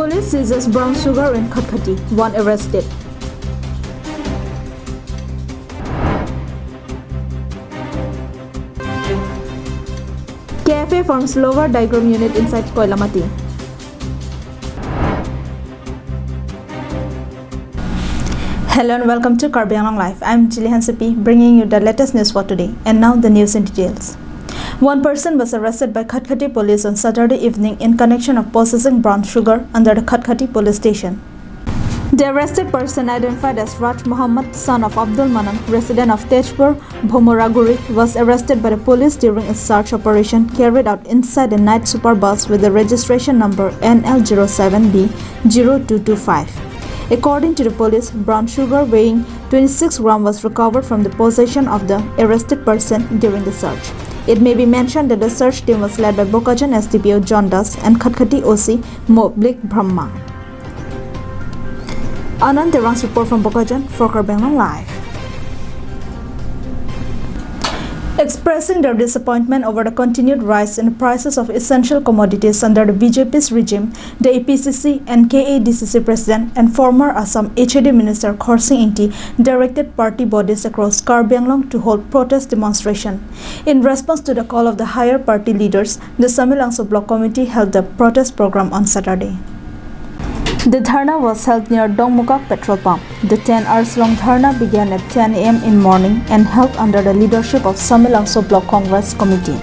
Police seizes brown sugar in Khatkhati. One arrested. KFA forms lower diagram unit inside Koilamati. Hello and welcome to Karbi Anglong Live. I'm Jillian Sipi, bringing you the latest news for today. And now the news in details. One person was arrested by Khatkhati police on Saturday evening in connection of possessing brown sugar under the Khatkhati police station. The arrested person, identified as Raj Muhammad, son of Abdul Manan, resident of Tejpur, Bhomoraguri, was arrested by the police during a search operation carried out inside a night super bus with the registration number NL07B0225. According to the police, brown sugar weighing 26 grams was recovered from the possession of the arrested person during the search. It may be mentioned that the search team was led by Bokajan SDPO John Das and Khatkhati OC Moblik Brahma. Anand Terang's report from Bokajan for Karbi Anglong Live. Expressing their disappointment over the continued rise in the prices of essential commodities under the BJP's regime, the APCC and KADCC President and former Assam HAD Minister Khorsing Inti directed party bodies across Karbi Anglong to hold protest demonstration. In response to the call of the higher party leaders, the Samilangso Block Committee held a protest program on Saturday. The dharna was held near Dongmukak petrol pump. The 10 hours long dharna began at 10 a.m. in morning and held under the leadership of Samilangso Block Congress Committee.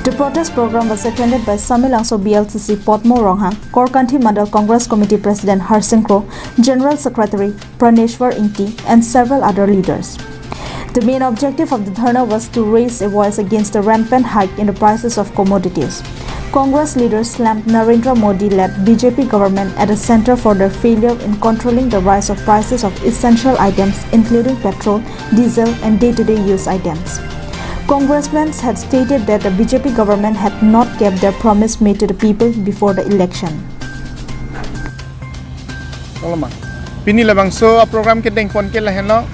The protest program was attended by Samilangso BLCC Potmo Ronghang, Korkanthi Mandal Congress Committee President Harsing Kro, General Secretary Praneshwar Inti, and several other leaders. The main objective of the dharna was to raise a voice against the rampant hike in the prices of commodities. Congress leaders slammed Narendra Modi-led BJP government at the center for their failure in controlling the rise of prices of essential items including petrol, diesel and day-to-day use items. Congressmen had stated that the BJP government had not kept their promise made to the people before the election. Pini labangso a program ke deng pon ke laheno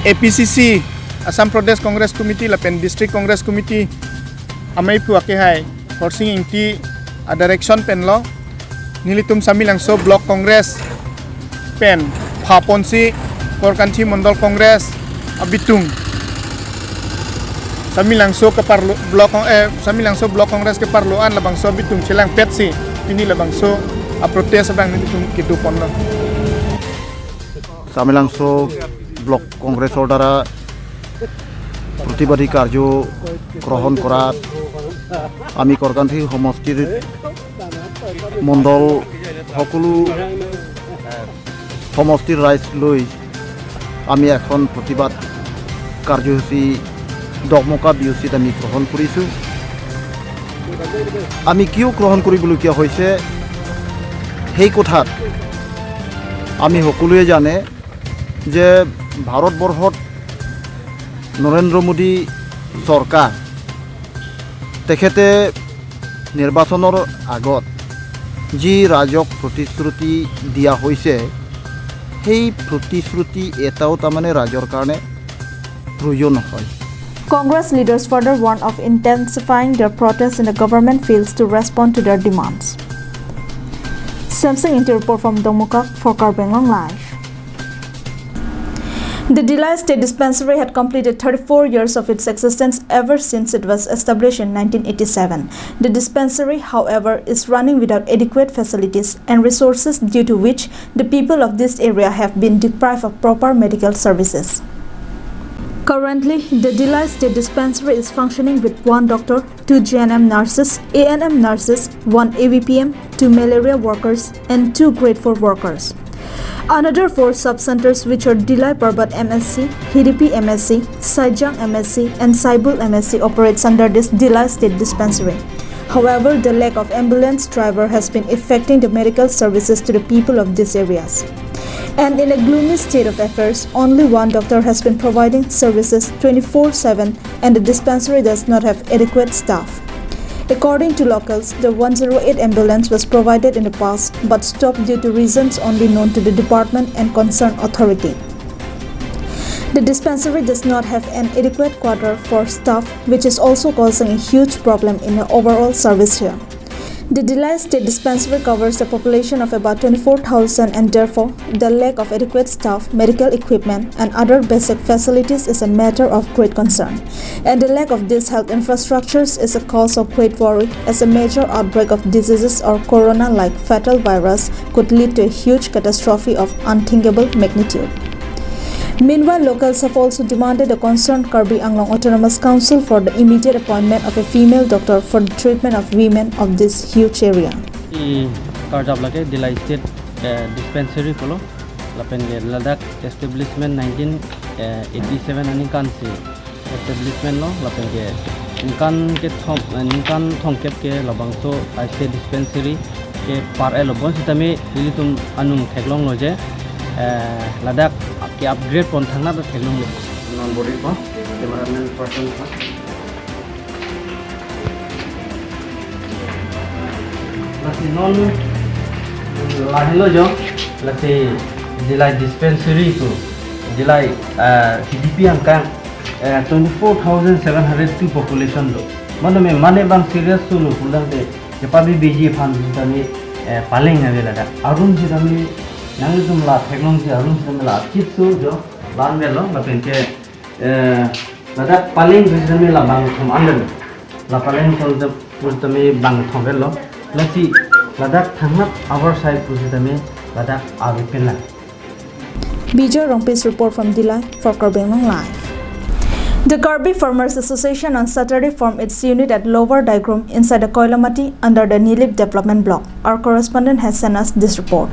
APCC Assam Pradesh Congress Committee lapen District Congress Committee amai puake hai Khorsing Inti a direction pen lo nilitum Samilangso Block Congress pen Phaponsi Korkanthi Mandal Congress abitung Samilangso ke parlo Samilangso Block Congress ke parloan labangso bitung chilang petsi ini labangso a protest abang nilitum kitu pon lo Samilangso Block Congress order প্রতিবাদী কার্য গ্রহণ করাত আমি করকান্থি সমষ্টিৰ মণ্ডল সকলো সমষ্টিৰ ৰাইজ লৈ আমি এখন প্ৰতিবাদ কাৰ্যসূচী দমকা বিউচিত আমি গ্ৰহণ কৰিছোঁ আমি কিয় গ্ৰহণ কৰিবলগীয়া হৈছে সেই কথাত আমি সকলোৱে জানে যে ভাৰতবৰ্ষত নৰেন্দ্ৰ মোদী চৰকাৰ তেখেতে নিৰ্বাচনৰ আগত যি ৰাজক প্ৰতিশ্ৰুতি দিয়া হৈছে সেই প্ৰতিশ্ৰুতি এটাও তাৰমানে ৰাজৰ কাৰণে প্ৰয়োজন হয় Congress leaders further warned of intensifying their protests and the government fails to respond to their demands. Samsung Inti report from Dongmukak for Karbi Anglong Live. The Dilai State Dispensary had completed 34 years of its existence ever since it was established in 1987. The dispensary, however, is running without adequate facilities and resources due to which the people of this area have been deprived of proper medical services. Currently, the Dilai State Dispensary is functioning with 1 doctor, 2 GNM nurses, ANM nurses, 1 AVPM, 2 malaria workers, and 2 grade 4 workers. Another 4 sub-centers which are Dilai Parbat MSC, Hidipi MSC, Saijang MSC and Saibul MSC operates under this Dilai State Dispensary. However, the lack of ambulance driver has been affecting the medical services to the people of these areas. And in a gloomy state of affairs, only 1 doctor has been providing services 24/7 and the dispensary does not have adequate staff. According to locals, the 108 ambulance was provided in the past but stopped due to reasons only known to the department and concerned authority. The dispensary does not have an adequate quarter for staff, which is also causing a huge problem in the overall service here. The Delhi State Dispensary covers a population of about 24,000 and therefore the lack of adequate staff, medical equipment and other basic facilities is a matter of great concern. And the lack of these health infrastructures is a cause of great worry as a major outbreak of diseases or corona-like fatal virus could lead to a huge catastrophe of unthinkable magnitude. Meanwhile, locals have also demanded the concerned Karbi Anglong Autonomous Council for the immediate appointment of a female doctor for the treatment of women of this huge area. Karjab lage Delhi State Dispensary polo lapenge Ladakh establishment 1987 ani kan se establishment lo lapenge inkan thongkep ke labang so state dispensary ke par elobon sitame lilitum anung theklong loje Ladakh ke upgrade pon thangna da theklong lo non body ko cameraman person ko lati non lahilo jo lati Delhi dispensary to Delhi CDP angka 24,702 population lo mane bang serious to lo pulang de jepabi biji fan tani paling avela da arun jidami nangdum la technology arun jidami la kitsu jo lan melo la penke lada paling jidami la bang thom andal la paling tol de purtami bang thom velo lati lada thangna our side purtami lada avipela Bijay Rongpi's report from Delhi for Karbi Anglong Live. The Karbi Farmers Association on Saturday formed its unit at Lower Daigrum inside the Koilamati under the Nilip Development Block. Our correspondent has sent us this report.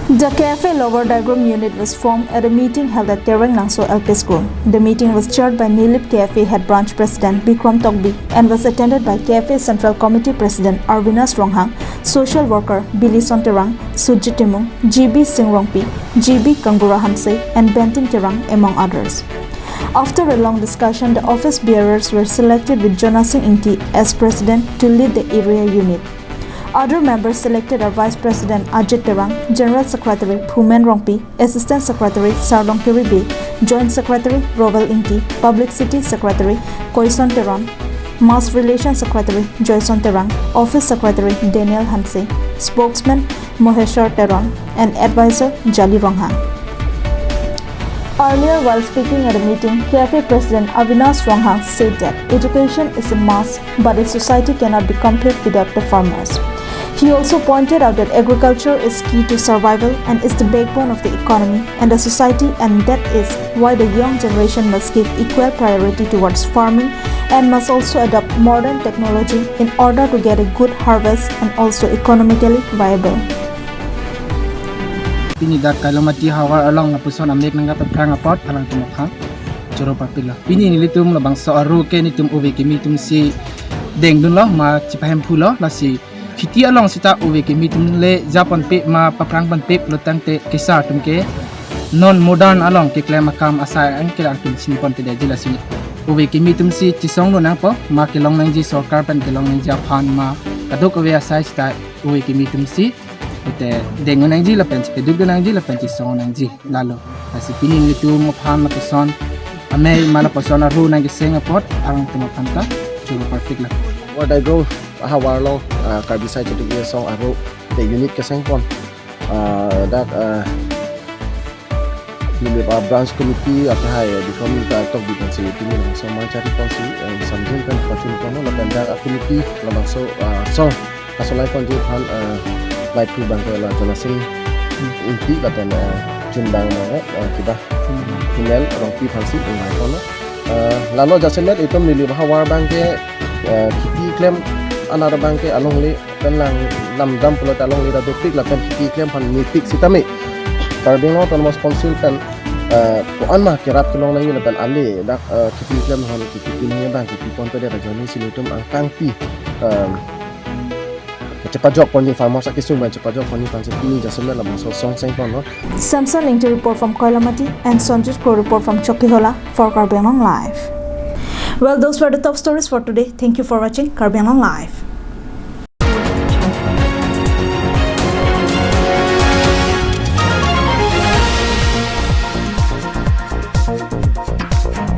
The KFA Lower Daigrum unit was formed at a meeting held at Tereng Nangso LP School. The meeting was chaired by Nilip KFA Head Branch President Bikram Tokbi and was attended by KFA Central Committee President Arvinas Ronghang, Social Worker Billy Sonterang, Sujit Timung, GB Singh Rongpi, GB Kangura Hamse and Benting Terang among others. After a long discussion, the office bearers were selected with Jona Singh Ingti as president to lead the area unit. Other members selected are Vice President Ajit Terang, General Secretary Phumen Rongpi, Assistant Secretary Sarlong Kiribe, Joint Secretary Rovel Ingti, Publicity Secretary Koison Terang, Mass Relations Secretary Joyson Terang, Office Secretary Daniel Hanse, Spokesman Moheshwar Terang, and Advisor Jali Ronghang. Earlier, while speaking at a meeting, KFA President Avinash Ronghang said that education is a must, but a society cannot be complete without the farmers. He also pointed out that agriculture is key to survival and is the backbone of the economy and the society, and that is why the young generation must give equal priority towards farming and must also adopt modern technology in order to get a good harvest and also economically viable. Pini dak Koilamati hawar along na puson amek nanga paprang apot alang tumakhang joro papila pini nilitum la bangsa aru ke nitum uve kimi tum si deng dun lo ma chipahem phulo la si khiti along sita uve kimi tum le japan pe ma paprang ban pe lotang te kisa tum ke non modern along ke klema kam asai ang ke tum sini pon te de jila sini uve kimi tum si chisong no nang po ma ke long nang ji sarkar pan ke long nang ja phan ma kadok ave asai sta uve kimi tum si ite dengan angji la penci keduk dengan angji la penci song angji lalu asi pining itu mo phan ma person ame mala person aru nang seng pot arang tuma panta chulo perfect la What I go hawar lo Karbi side to the song aru the unit ke seng pon that Nilip branch committee apa hai become the top defense ini so mencari fungsi samjung kan pacun kono la benda committee la so so asolai kon je phan Lai Phu Bangke la Jona Singh Ingti dan Jundang Mare kita Phumen Rongpi Phansi Lai kono lalo jasemet itu Nilip hawar bangke kiti claim another bangke along li kan lang lam dam pulot along li da dopik la kan kiti claim pan mitik sitami Karbi Autonomous Council kan puan mah kirap kelong lang yun dan ali dak kiti claim han kiti ini bang kiti ponto dia joni sinutum angkang pi cepat jawab poni farmer sakit sumber cepat jawab poni fansi ini jasemet la masuk song seng pon no Samson Lingti report from Koilamati and Sanjit Ko report from Chokkihola for Karbi Anglong Live. Well, those were the top stories for today. Thank you for watching Karbi Anglong Live.